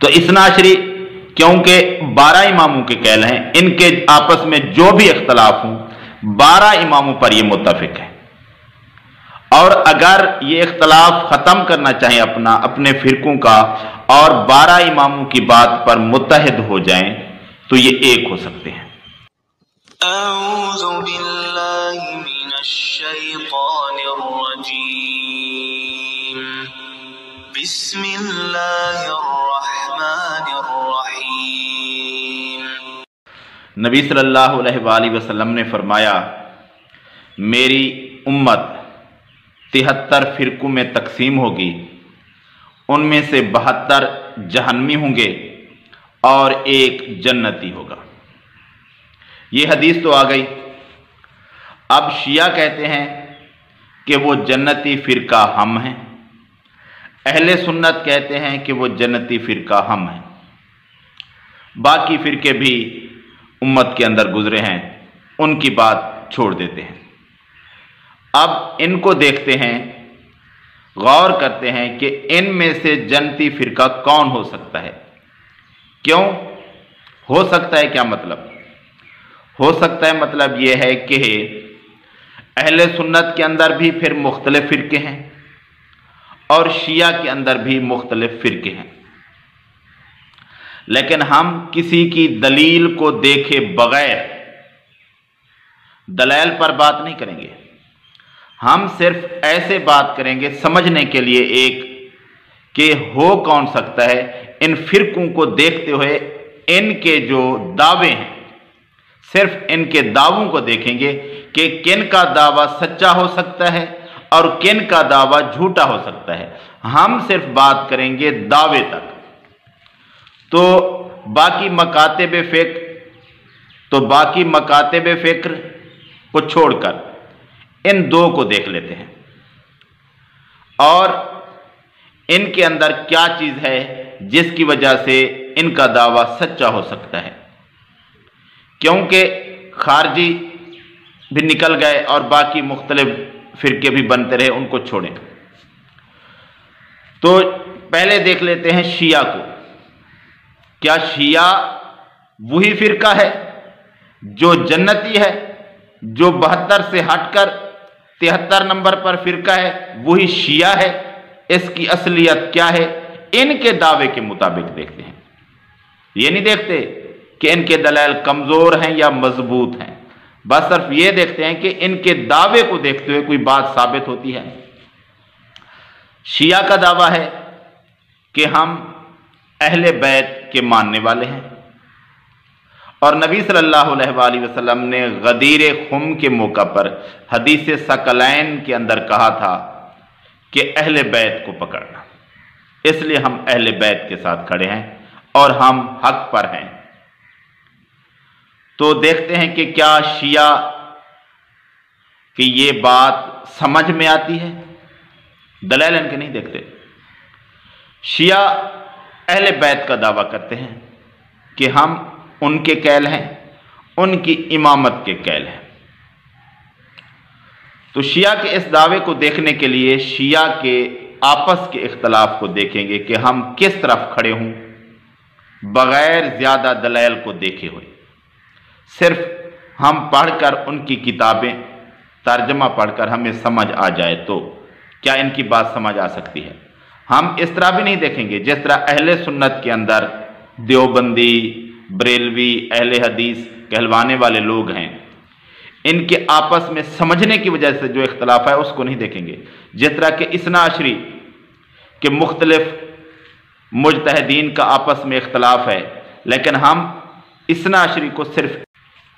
तो इसनाशरी क्योंकि 12 इमामों के कैल हैं, इनके आपस में जो भी इख्तलाफ हों 12 इमामों पर ये मुत्तफिक है। और अगर ये इख्तलाफ खत्म करना चाहें अपने फिरकों का और 12 इमामों की बात पर मुत्तहिद हो जाएं तो ये एक हो सकते हैं। अऊज़ु बिल्लाहि मिनश शैतानिर रजीम। बिस्मिल्लाहिर रहमानिर रहीम। नबी सल्लल्लाहु अलैहि वसल्लम ने फरमाया, मेरी उम्मत 73 फिरकों में तकसीम होगी, उनमें से 72 जहन्नमी होंगे और एक जन्नती होगा। ये हदीस तो आ गई। अब शिया कहते हैं कि वो जन्नती फिरका हम हैं, अहले सुन्नत कहते हैं कि वो जन्नती फिरका हम हैं। बाकी फिरके भी उम्मत के अंदर गुजरे हैं, उनकी बात छोड़ देते हैं। अब इनको देखते हैं, गौर करते हैं कि इनमें से जन्नती फिरका कौन हो सकता है। क्यों हो सकता है, क्या मतलब हो सकता है? मतलब यह है कि अहले सुन्नत के अंदर भी फिर मुख्तलिफ फिरके हैं और शिया के अंदर भी मुख्तलिफ फिरके हैं, लेकिन हम किसी की दलील को देखे बगैर दलाइल पर बात नहीं करेंगे। हम सिर्फ ऐसे बात करेंगे समझने के लिए एक कि हो कौन सकता है। इन फिरकों को देखते हुए इनके जो दावे हैं, सिर्फ इनके दावों को देखेंगे कि किन का दावा सच्चा हो सकता है और किन का दावा झूठा हो सकता है। हम सिर्फ बात करेंगे दावे तक। तो बाकी मकातिब फिक्र को छोड़कर इन दो को देख लेते हैं और इनके अंदर क्या चीज है जिसकी वजह से इनका दावा सच्चा हो सकता है। क्योंकि खारजी भी निकल गए और बाकी मुख्तलिफ फिरके भी बनते रहे, उनको छोड़ें। तो पहले देख लेते हैं शिया को। क्या शिया वही फिरका है जो जन्नती है, जो 72 से हटकर 73 नंबर पर फिरका है, वही शिया है? इसकी असलियत क्या है? इनके दावे के मुताबिक देखते हैं। ये नहीं देखते कि इनके दलाइल कमजोर हैं या मजबूत हैं, बस सिर्फ ये देखते हैं कि इनके दावे को देखते हुए कोई बात साबित होती है। शिया का दावा है कि हम अहले बैत के मानने वाले हैं और नबी सल्लल्लाहु अलैहि वसल्लम ने गदीर खुम के मौका पर हदीस सकलैन के अंदर कहा था कि अहले बैत को पकड़ना, इसलिए हम अहले बैत के साथ खड़े हैं और हम हक पर हैं। तो देखते हैं कि क्या शिया की ये बात समझ में आती है। दलाइल इनके नहीं देखते। शिया अहले बैत का दावा करते हैं कि हम उनके कैल हैं, उनकी इमामत के कैल हैं। तो शिया के इस दावे को देखने के लिए शिया के आपस के इख्तलाफ को देखेंगे कि हम किस तरफ खड़े हों बगैर ज्यादा दलाइल को देखे हुए। सिर्फ हम पढ़कर उनकी किताबें तर्जमा पढ़कर हमें समझ आ जाए तो क्या इनकी बात समझ आ सकती है। हम इस तरह भी नहीं देखेंगे जिस तरह अहले सुन्नत के अंदर देवबंदी, बरेलवी, अहले हदीस कहलवाने वाले लोग हैं, इनके आपस में समझने की वजह से जो इख्तलाफ है उसको नहीं देखेंगे। जिस तरह के इसनाशरी के मुख्तलिफ मुजतहिदीन का आपस में इख्तलाफ है, लेकिन हम इसनाशरी को सिर्फ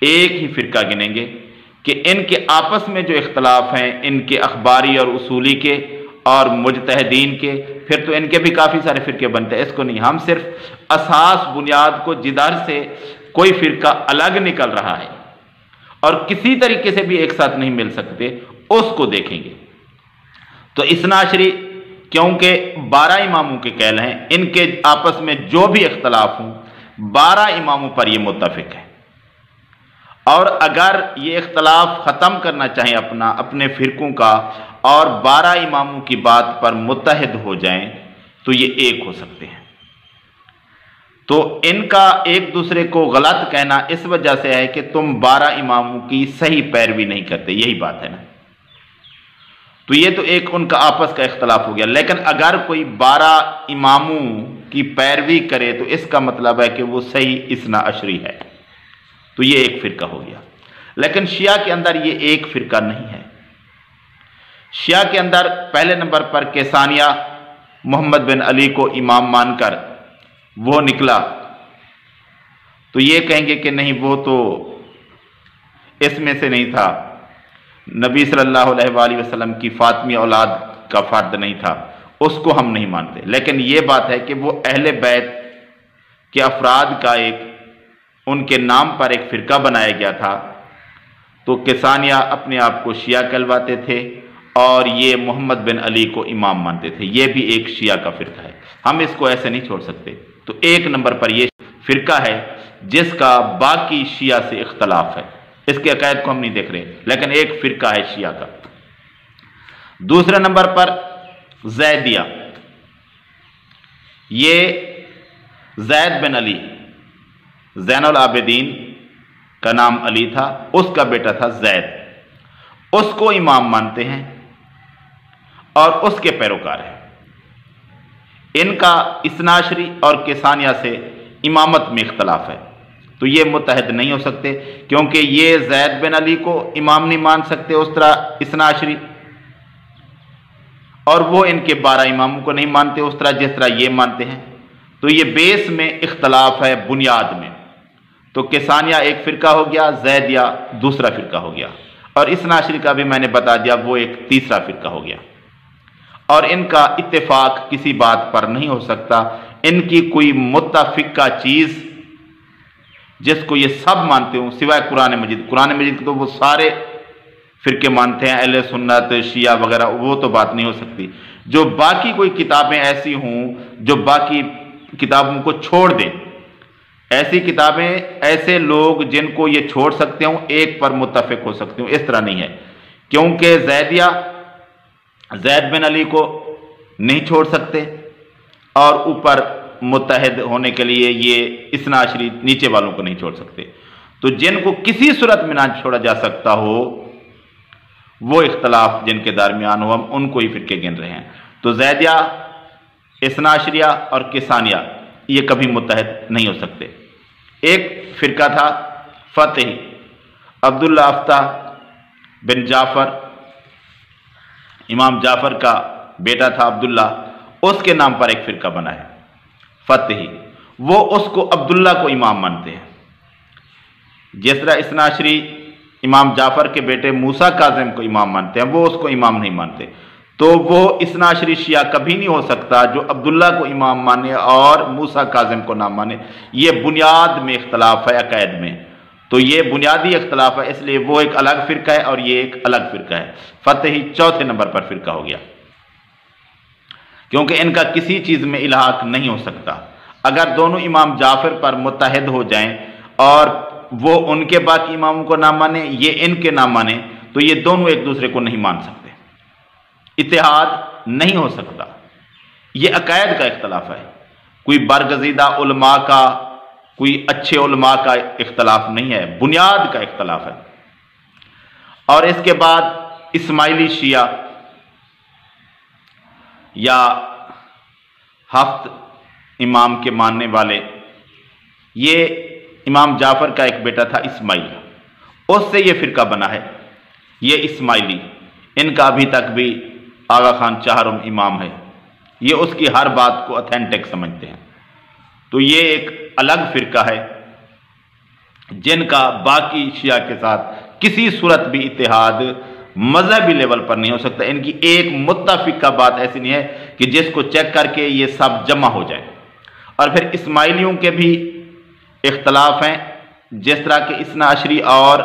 एक ही फिरका गिनेंगे कि इनके आपस में जो इख्तलाफ हैं इनके अखबारी और उसूली के और मुजतहिदीन के, फिर तो इनके भी काफ़ी सारे फिरके बनते हैं। इसको नहीं, हम सिर्फ असास बुनियाद को जिधर से कोई फिरका अलग निकल रहा है और किसी तरीके से भी एक साथ नहीं मिल सकते उसको देखेंगे। तो इसनाशरी क्योंकि 12 इमामों के कैल हैं, इनके आपस में जो भी इख्तलाफ हों 12 इमामों पर ये मुत्तफिक है। और अगर ये इख्तलाफ ख़त्म करना चाहें अपने फिरकों का और 12 इमामों की बात पर मुत्तहिद हो जाएं तो ये एक हो सकते हैं। तो इनका एक दूसरे को गलत कहना इस वजह से है कि तुम 12 इमामों की सही पैरवी नहीं करते, यही बात है ना। तो ये तो एक उनका आपस का इख्तलाफ हो गया। लेकिन अगर कोई 12 इमामों की पैरवी करे तो इसका मतलब है कि वो सही इस्ना अशरी है, तो ये एक फिरका हो गया। लेकिन शिया के अंदर ये एक फिरका नहीं है। शिया के अंदर पहले नंबर पर कैसानिया मोहम्मद बिन अली को इमाम मानकर वो निकला, तो ये कहेंगे कि नहीं, वो तो इसमें से नहीं था, नबी सल्लल्लाहु अलैहि वसल्लम की फातिमी औलाद का फर्द नहीं था, उसको हम नहीं मानते। लेकिन ये बात है कि वो अहले बैत के अफराद का एक उनके नाम पर एक फ़िरका बनाया गया था। तो कैसानिया अपने आप को शिया कहलवाते थे और ये मोहम्मद बिन अली को इमाम मानते थे। ये भी एक शिया का फ़िरका है, हम इसको ऐसे नहीं छोड़ सकते। तो एक नंबर पर ये फ़िरका है जिसका बाकी शिया से इख्तलाफ है, इसके अकायद को हम नहीं देख रहे, लेकिन एक फ़िरका है शिया का। दूसरे नंबर पर ज़ैदिया, ये ज़ैद बिन अली, ज़ैनुल आबिदीन का नाम अली था, उसका बेटा था ज़ैद, उसको इमाम मानते हैं और उसके पैरोकार हैं। इनका इस्नाशरी और कैसानिया से इमामत में इख्तलाफ है, तो ये मुत्तहद नहीं हो सकते, क्योंकि ये ज़ैद बिन अली को इमाम नहीं मान सकते उस तरह इस्नाशरी, और वो इनके 12 इमामों को नहीं मानते उस तरह जिस तरह ये मानते हैं। तो ये बेस में इख्तलाफ है, बुनियाद में। तो कैसानिया एक फ़िरका हो गया, ज़ैदिया दूसरा फ़िरका हो गया, और इस्नाशरी का भी मैंने बता दिया, वो एक तीसरा फ़िरका हो गया। और इनका इत्तेफाक किसी बात पर नहीं हो सकता, इनकी कोई मुत्तफ़िका चीज़ जिसको ये सब मानते हों सिवाय कुरान मजीद। कुरान मजीद को तो वो सारे फ़िरके मानते हैं, अहले सुन्नत, शिया वगैरह, वो तो बात नहीं हो सकती। जो बाकी कोई किताबें ऐसी हों जो बाकी किताबों को छोड़ दें, ऐसी किताबें, ऐसे लोग जिनको ये छोड़ सकते हों, एक पर मुत्तफ़िक हो सकते हों, इस तरह नहीं है। क्योंकि ज़ैदिया ज़ैद बिन अली को नहीं छोड़ सकते, और ऊपर मुत्तहद होने के लिए ये इस्नाशरी नीचे वालों को नहीं छोड़ सकते। तो जिनको किसी सूरत में ना छोड़ा जा सकता हो, वो इख्तलाफ जिनके दरमियान हो, हम उनको ही फ़िरके गिन रहे हैं। तो ज़ैदिया, इस्नाशरिया और कैसानिया ये कभी मुत्तहद नहीं हो सकते। एक फ़िरका था फ़तही, अब्दुल्ला अफ्ता बिन जाफ़र, इमाम जाफ़र का बेटा था अब्दुल्ला, उसके नाम पर एक फ़िरका बना है फ़तही, वो उसको अब्दुल्ला को इमाम मानते हैं। जिस तरह इस्नाशरी इमाम जाफ़र के बेटे मूसा काज़िम को इमाम मानते हैं, वो उसको इमाम नहीं मानते। तो वो इस्नाशरी शिया कभी नहीं हो सकता जो अब्दुल्ला को इमाम माने और मूसा काज़िम को ना माने। ये बुनियाद में इख्तलाफ है, अकायद में। तो ये बुनियादी इख्तलाफ है, इसलिए वो एक अलग फ़िरका है और ये एक अलग फ़िरका है। फ़तही चौथे नंबर पर फ़िरका हो गया, क्योंकि इनका किसी चीज़ में इल्हाक नहीं हो सकता। अगर दोनों इमाम जाफ़र पर मुत्तहद हो जाएं और वो उनके बाकी इमामों को ना माने, ये इनके ना माने, तो ये दोनों एक दूसरे को नहीं मान सकते, इत्तेहाद नहीं हो सकता। ये अकायद का इख्तलाफ है, कोई बरगज़ीदा उलमा का, कोई अच्छे उलमा का इख्तलाफ नहीं है, बुनियाद का इख्तलाफ है। और इसके बाद इस्माइली शिया या हफ्त इमाम के मानने वाले, ये इमाम जाफ़र का एक बेटा था इस्माइल, उससे ये फ़िरका बना है। ये इस्माइली, इनका अभी तक भी आगा खान चाहरम इमाम है, ये उसकी हर बात को ऑथेंटिक समझते हैं। तो ये एक अलग फ़िरका है जिनका बाकी शिया के साथ किसी सूरत भी इत्तेहाद मजहबी लेवल पर नहीं हो सकता। इनकी एक मुत्तफ़िका बात ऐसी नहीं है कि जिसको चेक करके ये सब जमा हो जाए। और फिर इस्माइलियों के भी इख्तलाफ हैं, जिस तरह के इस्नाशरी और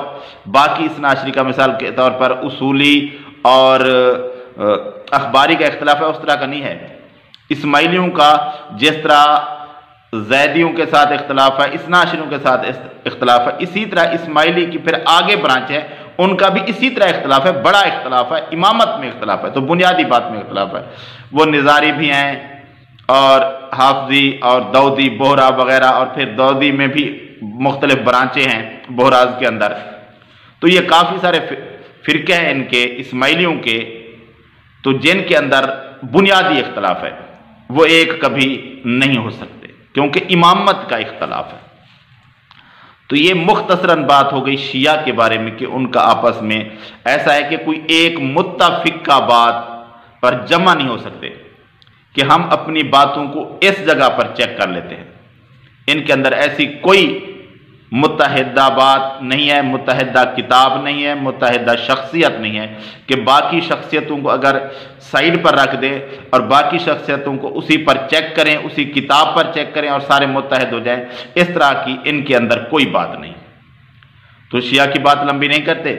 बाकी इस्नाशरी का मिसाल के तौर पर उसूली और अखबारी का इख्तलाफ है, उस तरह का नहीं है। इस्माइलियों का जिस तरह ज़ैदियों के साथ इख्तलाफ है, इस्नाशरियों के साथ इख्तलाफ है, इसी तरह इस्माइली की फिर आगे ब्रांच है, उनका भी इसी तरह इख्तलाफ है, बड़ा इख्तलाफ है, इमामत में इख्तलाफ है। तो बुनियादी बात में इख्तलाफ है। वो निज़ारी भी हैं और हाफजी और दौदी बोहरा वगैरह, और फिर दौदी में भी मुख्तलिफ ब्रांचें हैं बोहराज के अंदर। तो ये काफ़ी सारे फ़िरके हैं इनके इस्माइलियों के, तो जिनके अंदर बुनियादी इख्तलाफ है, वो एक कभी नहीं हो सकते क्योंकि इमामत का इख्तलाफ है। तो ये मुख्तसरन बात हो गई शिया के बारे में कि उनका आपस में ऐसा है कि कोई एक मुत्तफिका बात पर जमा नहीं हो सकते, कि हम अपनी बातों को इस जगह पर चेक कर लेते हैं। इनके अंदर ऐसी कोई मुत्तहिदा बात नहीं है, मुत्तहिदा किताब नहीं है, मुत्तहिदा शख्सियत नहीं है कि बाकी शख्सियतों को अगर साइड पर रख दें और बाकी शख्सियतों को उसी पर चेक करें, उसी किताब पर चेक करें और सारे मुत्तहिद हो जाएं। इस तरह की इनके अंदर कोई बात नहीं। तो शिया की बात लंबी नहीं करते।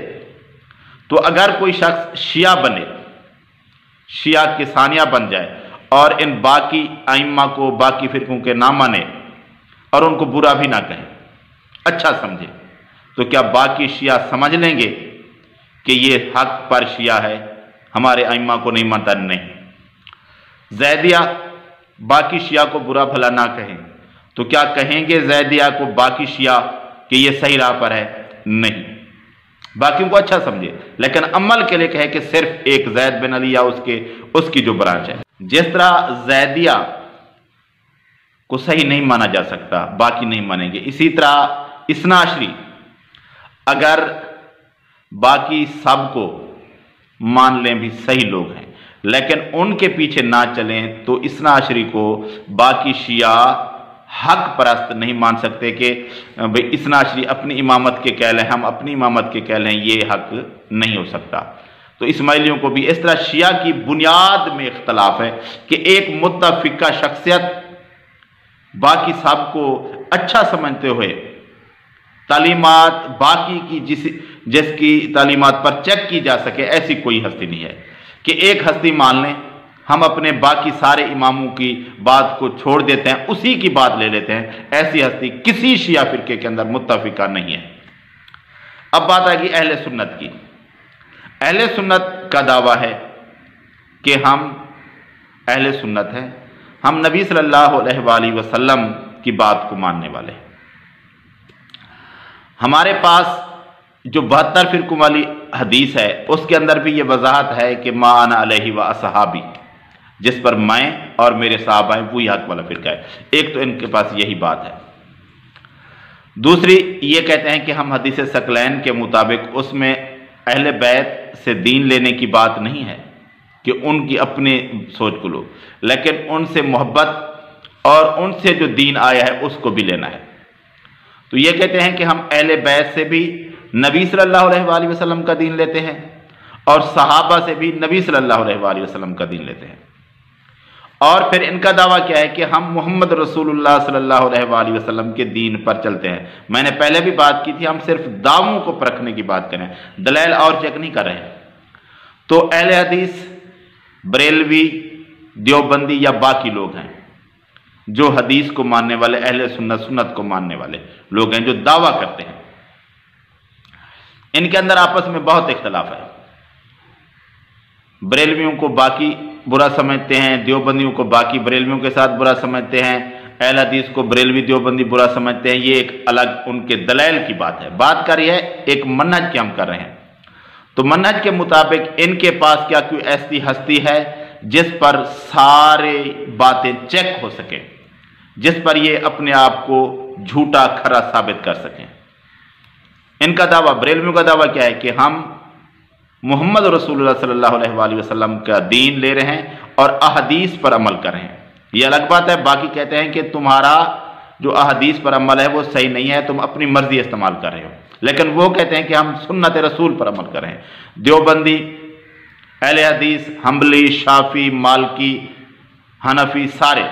तो अगर कोई शख्स शिया बने, शिया के सानिया बन जाए और इन बाकी आइम्मा को, बाकी फिरकों के ना माने और उनको बुरा भी ना कहें, अच्छा समझे, तो क्या बाकी शिया समझ लेंगे कि ये हक पर शिया है, हमारे आइम्मा को नहीं मानता? नहीं। जैदिया बाकी शिया को बुरा भला ना कहें, तो क्या कहेंगे जैदिया को बाकी शिया कि ये सही राह पर है? नहीं। बाकियों को अच्छा समझे, लेकिन अमल के लिए कहे कि सिर्फ एक जैद बिन अली या उसकी जो ब्रांच है। जिस तरह जैदिया को सही नहीं माना जा सकता, बाकी नहीं मानेंगे, इसी तरह इस्ना अशरी अगर बाकी सबको मान लें भी सही लोग हैं, लेकिन उनके पीछे ना चलें, तो इस्ना अशरी को बाकी शिया हक परस्त नहीं मान सकते कि भाई इस्ना अशरी अपनी इमामत के कह लें, हम अपनी इमामत के कह लें, ये हक नहीं हो सकता। तो इस्माइलियों को भी इस तरह शिया की बुनियाद में इख्तलाफ है कि एक मुत्तफिका शख्सियत बाकी सबको अच्छा समझते हुए तालीमात बाकी की जिसकी तालीमात पर चेक की जा सके, ऐसी कोई हस्ती नहीं है कि एक हस्ती मान लें, हम अपने बाकी सारे इमामों की बात को छोड़ देते हैं, उसी की बात ले लेते हैं। ऐसी हस्ती किसी शिया फिरके के अंदर मुत्तफिका नहीं है। अब बात आएगी अहले सुन्नत की। अहले सुन्नत का दावा है कि हम अहले सुन्नत हैं, हम नबी सल्लल्लाहु अलैहि वसल्लम की बात को मानने वाले हैं। हमारे पास जो 72 फिरकों वाली हदीस है उसके अंदर भी ये वजाहत है कि मा अना अलैहि व असहाबी, जिस पर मैं और मेरे साहबा हैं वही हक वाला फिरका है। एक तो इनके पास यही बात है। दूसरी ये कहते हैं कि हम हदीस सकलैन के मुताबिक उसमें अहले बैत से दीन लेने की बात नहीं है कि उनकी अपनी सोच को लो, लेकिन उनसे मोहब्बत और उनसे जो दीन आया है उसको भी लेना है। तो ये कहते हैं कि हम अहले बैत से भी नबी सल्लल्लाहु अलैहि वसल्लम का दीन लेते हैं और सहाबा से भी नबी सल्लल्लाहु अलैहि वसल्लम का दीन लेते हैं। और फिर इनका दावा क्या है कि हम मोहम्मद रसूलुल्लाह सल्लल्लाहु अलैहि वसल्लम के दीन पर चलते हैं। मैंने पहले भी बात की थी, हम सिर्फ दावों को परखने की बात करें, दलाइल और चेक नहीं कर रहे हैं। तो अहले हदीस बरेलवी, देवबंदी या बाकी लोग हैं जो हदीस को मानने वाले, अहले सुन्नत, सुन्नत को मानने वाले लोग हैं जो दावा करते हैं। इनके अंदर आपस में बहुत इख्तलाफ है। बरेलवियों को बाकी बुरा समझते हैं, देवबंदियों को बाकी बरेलवियों के साथ बुरा समझते हैं, अहले हदीस को बरेलवी देवबंदी बुरा समझते हैं। ये एक अलग उनके दलाइल की बात है। बात कर रही है एक मनहज की हम कर रहे हैं। तो मनहज के मुताबिक इनके पास क्या कोई ऐसी हस्ती है जिस पर सारे बातें चेक हो सके, जिस पर ये अपने आप को झूठा खरा साबित कर सकें? इनका दावा, बरेलवियों का दावा क्या है कि हम मोहम्मद रसूलुल्लाह सल्लल्लाहु अलैहि वसल्लम का दीन ले रहे हैं और अहदीस पर अमल कर रहे हैं। ये अलग बात है। बाकी कहते हैं कि तुम्हारा जो अहदीस पर अमल है वो सही नहीं है, तुम अपनी मर्जी इस्तेमाल कर रहे हो। लेकिन वो कहते हैं कि हम सुन्नत रसूल पर अमल कर रहे हैं। देवबंदी, अहले हदीस, हम्बली, शाफी, मालकी, हनफी, सारे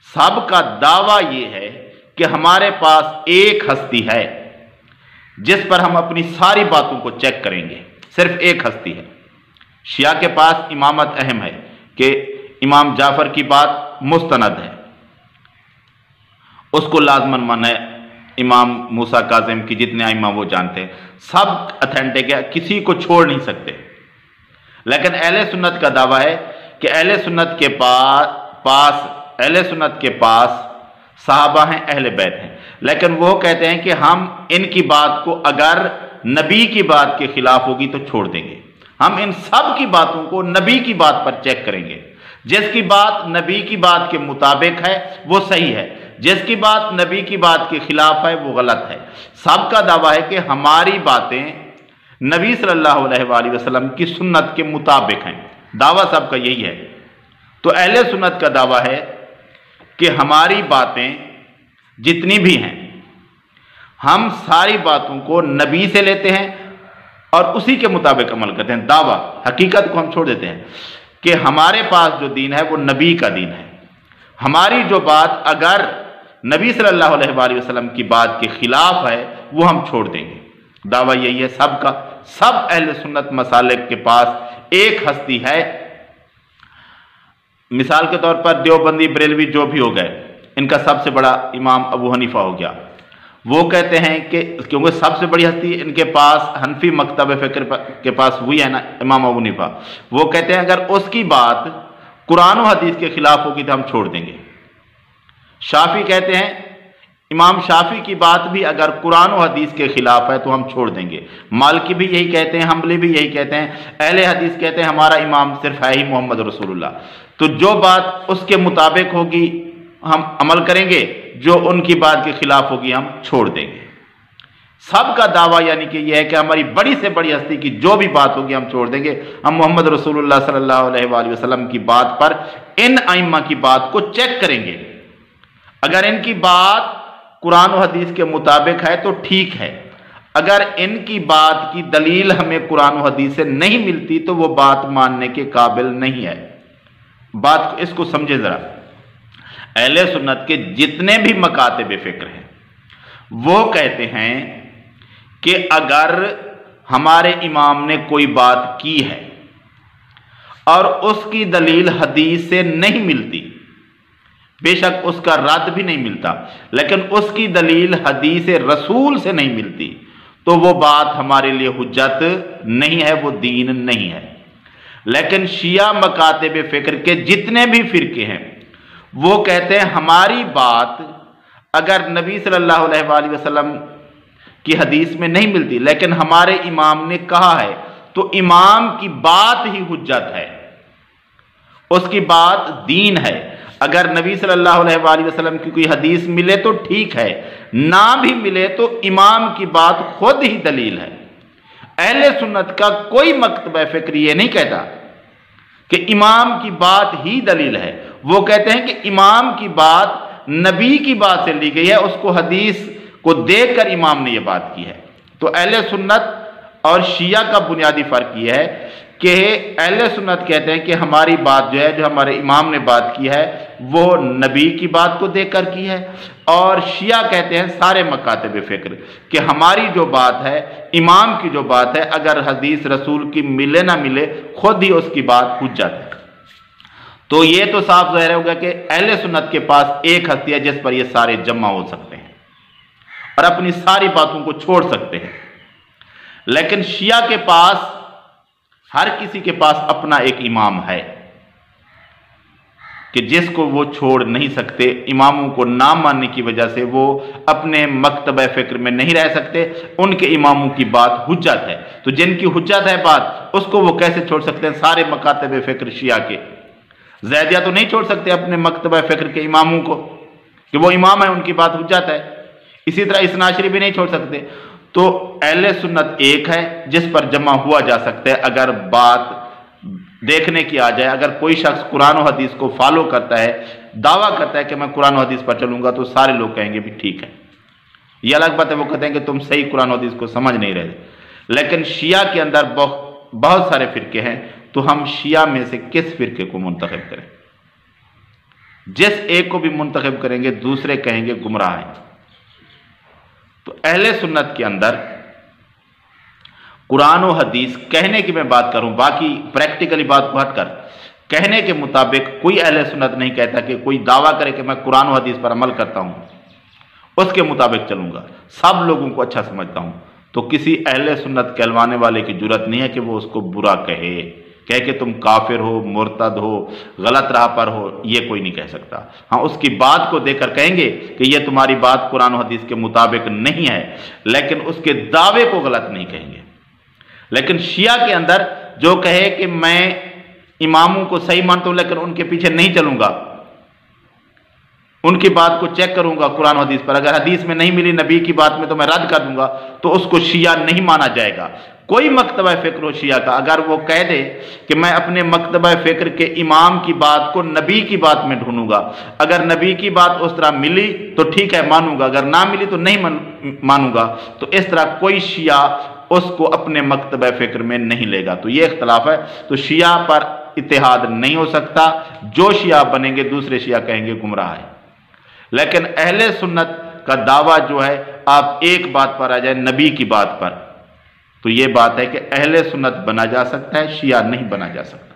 सब का दावा ये है कि हमारे पास एक हस्ती है जिस पर हम अपनी सारी बातों को चेक करेंगे। सिर्फ एक हस्ती है। शिया के पास इमामत अहम है कि इमाम जाफर की बात मुस्तनद है, उसको लाजमन माना है। इमाम मूसा काजिम की जितने आइमा वो जानते हैं, सब अथेंटिक है, किसी को छोड़ नहीं सकते। लेकिन अहले सुन्नत का दावा है कि अहले सुन्नत के पास अहले सुन्नत के पास सहाबा हैं, अहले बैत हैं, लेकिन वो कहते हैं कि हम इनकी बात को अगर नबी की बात के खिलाफ होगी तो छोड़ देंगे। हम इन सब की बातों को नबी की बात पर चेक करेंगे। जिसकी बात नबी की बात के मुताबिक है वो सही है, जिसकी बात नबी की बात के खिलाफ है वो गलत है। सबका दावा है कि हमारी बातें नबी सल्लल्लाहु अलैहि वसल्लम की सुन्नत के मुताबिक हैं। दावा सबका यही है। तो अहले सुन्नत का दावा है कि हमारी बातें जितनी भी हैं, हम सारी बातों को नबी से लेते हैं और उसी के मुताबिक अमल करते हैं। दावा, हकीकत को हम छोड़ देते हैं कि हमारे पास जो दीन है वो नबी का दीन है। हमारी जो बात अगर नबी सल्लल्लाहु अलैहि वसल्लम की बात के खिलाफ है वो हम छोड़ देंगे। दावा यही है सबका। सब अहले सुन्नत मसालिक के पास एक हस्ती है। मिसाल के तौर पर देवबंदी, बरेलवी जो भी हो गए, इनका सबसे बड़ा इमाम अबू हनीफा हो गया। वो कहते हैं कि क्योंकि सबसे बड़ी हस्ती इनके पास हनफी मकतब फ़िक्र के पास हुई है ना, इमाम अबू हनीफा, वो कहते हैं अगर उसकी बात कुरान और हदीस के खिलाफ होगी तो हम छोड़ देंगे। शाफी कहते हैं इमाम शाफी की बात भी अगर कुरान और हदीस के खिलाफ है तो हम छोड़ देंगे। मालिकी भी यही कहते हैं, हम्बली भी यही कहते हैं, अहले हदीस कहते हैं हमारा इमाम सिर्फ है ही मोहम्मद रसूलुल्लाह। तो जो बात उसके मुताबिक होगी हम अमल करेंगे, जो उनकी बात के खिलाफ होगी हम छोड़ देंगे। सबका दावा यानी कि यह है कि हमारी बड़ी से बड़ी हस्ती की जो भी बात होगी हम छोड़ देंगे। हम मोहम्मद रसूलुल्लाह सल्लल्लाहु अलैहि वसल्लम की बात पर इन आइम्मा की बात को चेक करेंगे। अगर इनकी बात कुरान और हदीस के मुताबिक है तो ठीक है, अगर इनकी बात की दलील हमें कुरान और हदीस से नहीं मिलती तो वो बात मानने के काबिल नहीं है। बात इसको समझे जरा। अहले सुन्नत के जितने भी मकातिब फ़िक्र हैं वो कहते हैं कि अगर हमारे इमाम ने कोई बात की है और उसकी दलील हदीस से नहीं मिलती, बेशक उसका रद्द भी नहीं मिलता, लेकिन उसकी दलील हदीस रसूल से नहीं मिलती, तो वो बात हमारे लिए हुज्जत नहीं है, वो दीन नहीं है। लेकिन शिया मकातिब फ़िक्र के जितने भी फ़िरके हैं वो कहते हैं हमारी बात अगर नबी सल्लल्लाहु अलैहि वसल्लम की हदीस में नहीं मिलती लेकिन हमारे इमाम ने कहा है तो इमाम की बात ही हुज्जत है, उसकी बात दीन है। अगर नबी सल्लल्लाहु अलैहि वसल्लम की कोई हदीस मिले तो ठीक है, ना भी मिले तो इमाम की बात खुद ही दलील है। अहले सुन्नत का कोई मकतब फ़िक्र ये नहीं कहता कि इमाम की बात ही दलील है। वो कहते हैं कि इमाम की बात नबी की बात से ली गई है, उसको हदीस को देखकर इमाम ने ये बात की है। तो अहले सुन्नत और शिया का बुनियादी फ़र्क ये है कि अहले सुन्नत कहते हैं कि हमारी बात जो है, जो हमारे इमाम ने बात की है वो नबी की बात को देखकर की है, और शिया कहते हैं सारे मकातिब फ़िक्र कि हमारी जो बात है, इमाम की जो बात है, अगर हदीस रसूल की मिले ना मिले खुद ही उसकी बात हुज्जत है। तो ये तो साफ ज़ाहिर होगा कि अहले सुन्नत के पास एक हस्ती है जिस पर ये सारे जमा हो सकते हैं और अपनी सारी बातों को छोड़ सकते हैं। लेकिन शिया के पास हर किसी के पास अपना एक इमाम है कि जिसको वो छोड़ नहीं सकते। इमामों को ना मानने की वजह से वो अपने मकतब फ़िक्र में नहीं रह सकते, उनके इमामों की बात हुज्जत है। तो जिनकी हुज्जत है बात, उसको वो कैसे छोड़ सकते हैं? सारे मकातब फ़िक्र शिया के ज़ैदिया तो नहीं छोड़ सकते अपने मकतब फ़िक्र के इमामों को कि वो इमाम है, उनकी बात हुज्जत है। इसी तरह इसनाशरी भी नहीं छोड़ सकते। तो अहले सुन्नत एक है जिस पर जमा हुआ जा सकता है अगर बात देखने की आ जाए। अगर कोई शख्स कुरान और हदीस को फॉलो करता है, दावा करता है कि मैं कुरान और हदीस पर चलूंगा, तो सारे लोग कहेंगे भी ठीक है। ये अलग बात है, वो कहते हैं कि तुम सही कुरान और हदीस को समझ नहीं रहे। लेकिन शिया के अंदर बहुत सारे फ़िरके हैं, तो हम शिया में से किस फ़िरके को मुंतखब करें? जिस एक को भी मुंतखब करेंगे दूसरे कहेंगे गुमराह हैं। तो अहले सुन्नत के अंदर कुरान और हदीस कहने की मैं बात करूं, बाकी प्रैक्टिकली बात को हटकर कहने के मुताबिक कोई अहले सुन्नत नहीं कहता कि कोई दावा करे कि मैं कुरान और हदीस पर अमल करता हूं, उसके मुताबिक चलूंगा, सब लोगों को अच्छा समझता हूं। तो किसी अहले सुन्नत कहलवाने वाले की जुर्रत नहीं है कि वो उसको बुरा कहे कह के तुम काफिर हो, मुर्तद हो, गलत राह पर हो, ये कोई नहीं कह सकता। हाँ, उसकी बात को देखकर कहेंगे कि ये तुम्हारी बात कुरान और हदीस के मुताबिक नहीं है, लेकिन उसके दावे को गलत नहीं कहेंगे। लेकिन शिया के अंदर जो कहे कि मैं इमामों को सही मानता हूं लेकिन उनके पीछे नहीं चलूंगा, उनकी बात को चेक करूंगा कुरान हदीस पर, अगर हदीस में नहीं मिली नबी की बात में तो मैं रद्द कर दूंगा, तो उसको शिया नहीं माना जाएगा। कोई मकतबा फिक्र हो शिया का, अगर वो कह दे कि मैं अपने मकतबा फिक्र के इमाम की बात को नबी की बात में ढूंढूंगा, अगर नबी की बात उस तरह मिली तो ठीक है मानूंगा, अगर ना मिली तो नहीं मानूंगा, तो इस तरह कोई शिया उसको अपने मकतबा फिक्र में नहीं लेगा। तो ये इख्तलाफ है। तो शिया पर इत्तेहाद नहीं हो सकता। जो शिया बनेंगे दूसरे शिया कहेंगे गुमराह है। लेकिन अहले सुन्नत का दावा जो है, आप एक बात पर आ जाए, नबी की बात पर, तो ये बात है कि अहले सुन्नत बना जा सकता है, शिया नहीं बना जा सकता।